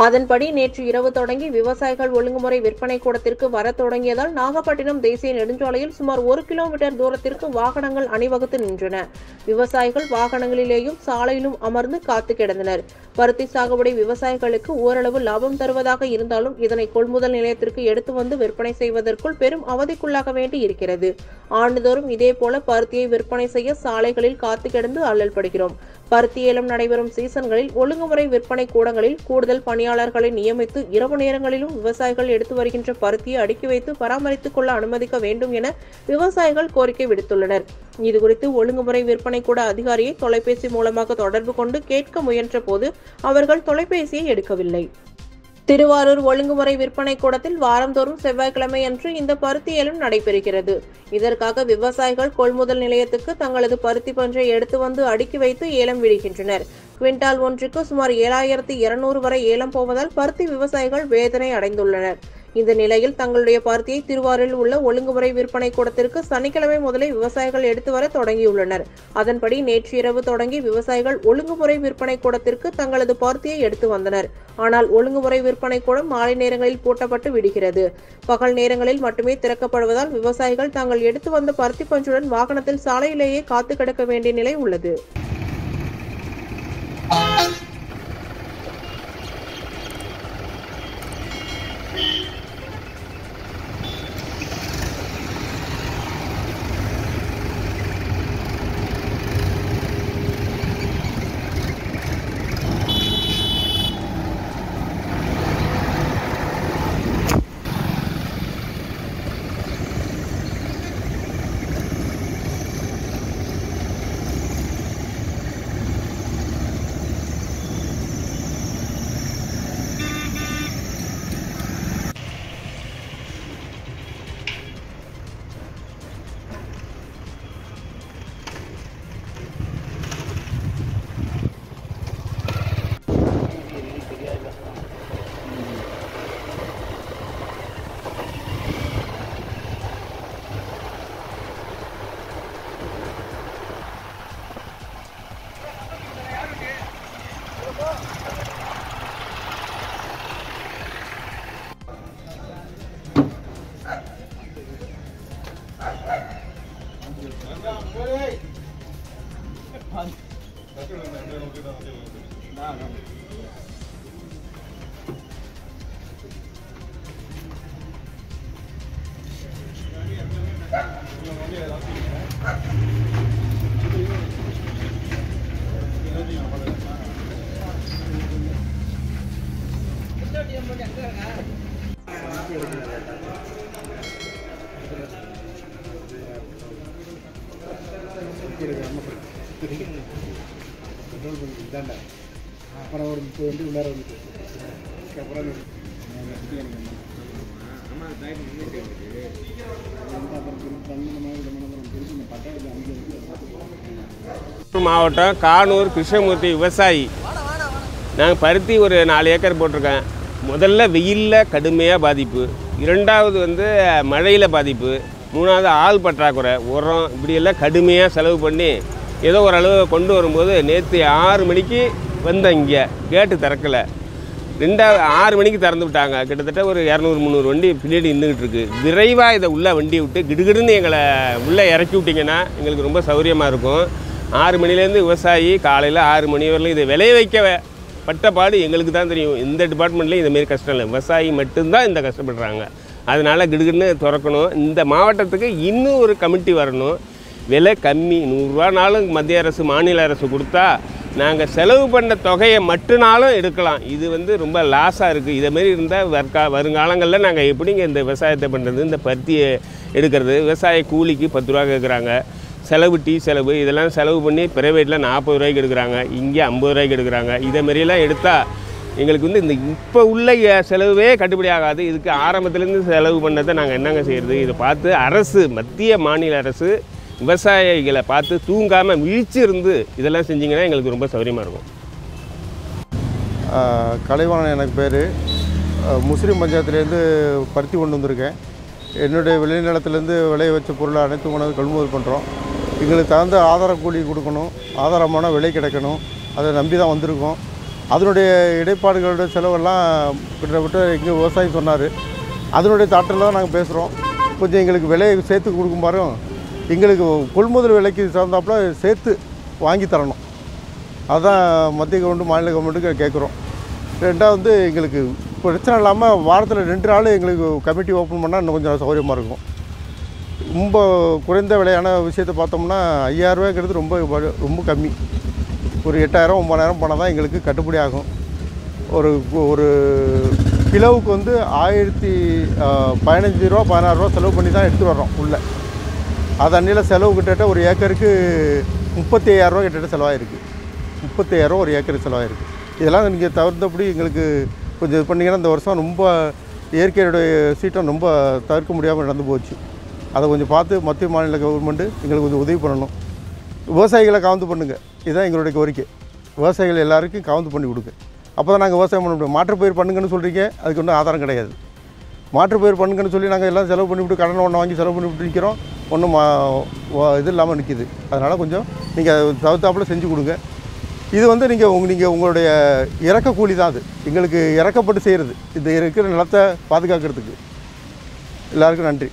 அதன்படி நேற்று இரவு தொடங்கி விவசாயிகள் ஒழுங்குமுறை விற்பனை கூடத்திற்கு வரத் தொடங்கியதால் நாகப்பட்டினம் தேசிய நெடுஞ்சாலையில் சுமார் 1 கிலோமீட்டர் தூரத்திற்கு வாகனங்கள் அணிவகுத்து நின்றன. விவசாயிகள் வாகனங்களிலேயும் சாலையிலும் அமர்ந்து காத்து கிடந்தனர். பருத்தி சாகுபடி விவசாயிகளுக்கு ஓரளவு லாபம் தருவதாக இருந்தாலும் இதனை கொள்முதல் நிலையத்திற்கு எடுத்து வந்து விற்பனை செய்வதற்குள் பெரும் அவதிக்குள்ளாக வேண்டி இருக்கிறது. ஆண்டுதோறும் இதேபோல பருத்தியை விற்பனை செய்ய சாலைகளில் காத்து கிடந்து அல்லல் படுகிறோம். பருத்தி ஏலம் நடைபெறும் சீசன்களில் ஒழுங்குமுறை விற்பனை கூடங்களில் கூடுதல் பணியாளர்களை நியமித்து இரவு நேரங்களிலும் விவசாயிகள் எடுத்து வருகின்ற பருத்தியை அடுக்கி வைத்து பராமரித்துக் கொள்ள அனுமதிக்க வேண்டும் என விவசாயிகள் கோரிக்கை விடுத்துள்ளனர். இதுகுறித்து ஒழுங்குமுறை விற்பனை கூட அதிகாரியை தொலைபேசி மூலமாக தொடர்பு கொண்டு கேட்க முயன்ற போது அவர்கள் தொலைபேசியை எடுக்கவில்லை. திருவாரூர் ஒழுங்குமுறை விற்பனை கூடத்தில் வாரந்தோறும் செவ்வாய்க்கிழமை அன்று இந்த பருத்தி ஏலம் நடைபெறுகிறது. இதற்காக விவசாயிகள் கொள்முதல் நிலையத்துக்கு தங்களது பருத்தி பஞ்சை எடுத்து வந்து அடுக்கி வைத்து ஏலம் விடுகின்றனர். குவிண்டால் ஒன்றுக்கு சுமார் 7200 வரை ஏலம் போவதால் பருத்தி விவசாயிகள் வேதனை அடைந்துள்ளனர். இந்த நிலையில் தங்களுடைய பருத்தியை திருவாரூரில் உள்ள ஒழுங்குமுறை விற்பனை கூடத்திற்கு சனிக்கிழமை முதலே விவசாயிகள் எடுத்து வர தொடங்கியுள்ளனர். அதன்படி நேற்று இரவு தொடங்கி விவசாயிகள் ஒழுங்குமுறை விற்பனை கூடத்திற்கு தங்களது பருத்தியை எடுத்து வந்தனர். ஆனால் ஒழுங்குமுறை விற்பனை கூடம் மாலை நேரங்களில் பூட்டப்பட்டு விடுகிறது. பகல் நேரங்களில் மட்டுமே திறக்கப்படுவதால் விவசாயிகள் தாங்கள் எடுத்து வந்த பருத்தி பஞ்சுடன் வாகனத்தில் சாலையிலேயே காத்து கிடக்க வேண்டிய நிலை உள்ளது. அப்புறம் ஒரு 30 வண்டி உள்ளார வந்துட்டு அப்புறம் மாவட்டம் கானூர் கிருஷ்ணமூர்த்தி விவசாயி. நாங்கள் பருத்தி ஒரு 4 ஏக்கர் போட்டிருக்கேன். முதல்ல வெயிலில் கடுமையாக பாதிப்பு, இரண்டாவது மழையில் பாதிப்பு, மூணாவது ஆள் பற்றாக்குறை, உரம், இப்படியெல்லாம் கடுமையாக செலவு பண்ணி ஏதோ ஓரளவு கொண்டு வரும்போது நேற்று 6 மணிக்கு வந்தேன். இங்கே கேட்டு திறக்கலை. 6 மணிக்கு திறந்து விட்டாங்க. கிட்டத்தட்ட ஒரு 200-300 வண்டி பின்னாடி நின்றுக்கிட்டு இருக்குது. விரைவாக இதை உள்ளே வண்டியை விட்டு கிடுகிடுன்னு எங்களை உள்ளே இறக்கி விட்டிங்கன்னா எங்களுக்கு ரொம்ப சௌகரியமாக இருக்கும். 6 மணிலேருந்து விவசாயி காலையில் 6 மணி வரலையும் இதை விளைய வைக்க பட்ட பாடு எங்களுக்கு தான் தெரியும். இந்த டிபார்ட்மெண்ட்லேயும் இந்தமாரி கஷ்டம் இல்லை, விவசாயி மட்டும்தான் இந்த கஷ்டப்படுறாங்க. அதனால் கிடுகிடுன்னு திறக்கணும். இந்த மாவட்டத்துக்கு இன்னும் ஒரு கமிட்டி வரணும். விலை கம்மி, 100 ரூபானாலும் மத்திய அரசு மாநில அரசு கொடுத்தா நாங்கள் செலவு பண்ண தொகையை மட்டும்னாலும் எடுக்கலாம். இது ரொம்ப லாஸாக இருக்குது. இதேமாரி இருந்தால் வருங்காலங்களில் நாங்கள் எப்படிங்க இந்த விவசாயத்தை பண்ணுறது? இந்த பருத்தியை எடுக்கிறது, விவசாய கூலிக்கு 10 ரூபா கேட்குறாங்க, செலவு டீ செலவு, இதெல்லாம் செலவு பண்ணி ப்ரைவேட்டில் 40 ரூபாய்க்கு எடுக்கிறாங்க, இங்கே 50 ரூபாய்க்கு எடுக்கிறாங்க. இதேமாரியெல்லாம் எடுத்தால் எங்களுக்கு இந்த இப்போ உள்ள செலவே கட்டுப்படி ஆகாது. இதுக்கு ஆரம்பத்துலேருந்து செலவு பண்ணதை நாங்கள் என்னங்க செய்கிறது? இதை பார்த்து அரசு, மத்திய மாநில அரசு விவசாயிகளை பார்த்து தூங்காமல் விழிச்சு இருந்து இதெல்லாம் செஞ்சிங்கன்னா எங்களுக்கு ரொம்ப சௌகரியமாக இருக்கும். கலைவாணன் எனக்கு பேர். முஸ்லீம் பஞ்சாயத்துலேருந்து பருத்தி கொண்டு வந்திருக்கேன். என்னுடைய விளைநிலத்துலேருந்து விளைய வச்ச பொருளை அனைத்து கொண்டாந்து கொள்முதல் பண்ணுறோம். எங்களுக்கு தகுந்த ஆதார கூலி கொடுக்கணும், ஆதாரமான விலை கிடைக்கணும். அதை நம்பி தான் வந்திருக்கோம். அதனுடைய இடைப்பாடுகளோட செலவெல்லாம் கிட்டத்தட்ட எங்கள் விவசாயி சொன்னார். அதனுடைய தாட்டில் தான் நாங்கள் பேசுகிறோம். கொஞ்சம் எங்களுக்கு விலையை சேர்த்து கொடுக்குமாறும், எங்களுக்கு கொள்முதல் விலைக்கு தகுந்தாப்புல சேர்த்து வாங்கி தரணும். அதுதான் மத்திய கவர்மெண்ட் மாநில கவர்மெண்ட்டுக்கு கேட்குறோம். ரெண்டாவது எங்களுக்கு பிரச்சனை இல்லாமல் வாரத்தில் 2 நாள் எங்களுக்கு கமிட்டி ஓப்பன் பண்ணால் இன்னும் கொஞ்சம் சௌகரியமாக இருக்கும். ரொம்ப குறைந்த விலையான விஷயத்தை பார்த்தோம்னா 5000 ரூபாய்ங்கிறது ரொம்ப கம்மி. ஒரு 8000 9000 போனால் தான் எங்களுக்கு கட்டுப்படி ஆகும். ஒரு கிலோவுக்கு வந்து 15 ரூபா 16 ரூபா செலவு பண்ணி தான் எடுத்துகிட்டு வர்றோம் உள்ளே. அது அன்னியில் செலவு கிட்டத்தட்ட ஒரு ஏக்கருக்கு 35000 ரூபா கிட்டத்தட்ட செலவாயிருக்கு. 35000 ரூபா ஒரு ஏக்கருக்கு செலவாயிருக்கு. இதெல்லாம் நீங்கள் தவிர்த்தபடி எங்களுக்கு கொஞ்சம் இது பண்ணிங்கன்னா இந்த வருஷம் ரொம்ப இயற்கையுடைய சீட்டம் ரொம்ப தவிர்க்க முடியாமல் நடந்து போச்சு. அதை கொஞ்சம் பார்த்து மத்திய மாநில கவர்மெண்ட்டு எங்களுக்கு கொஞ்சம் உதவி பண்ணணும். விவசாயிகளை காவந்து பண்ணுங்கள், இதுதான் எங்களுடைய கோரிக்கை. விவசாயிகள் எல்லாருக்கும் காவந்து பண்ணி கொடுங்க. அப்போ தான் நாங்கள் விவசாயம் பண்ண முடியும். மாற்றுப்பயிர் பண்ணுங்கன்னு சொல்கிறீங்க, அதுக்கு ஒன்றும் ஆதாரம் கிடையாது. மாற்றுப்பயிர் பண்ணுங்கன்னு சொல்லி நாங்கள் எல்லாம் செலவு பண்ணிவிட்டு கடன் ஒன்று வாங்கி செலவு பண்ணிவிட்டு நிற்கிறோம். ஒன்றும் இது இல்லாமல் நிற்கிது. அதனால் கொஞ்சம் நீங்கள் தவிர்த்தாப்புல செஞ்சு கொடுங்க. இது வந்து நீங்கள் உங்களுடைய இறக்க கூலி தான். அது எங்களுக்கு இறக்கப்பட்டு செய்கிறது. இந்த இருக்கிற நிலத்தை பாதுகாக்கிறதுக்கு. எல்லாருக்கும் நன்றி.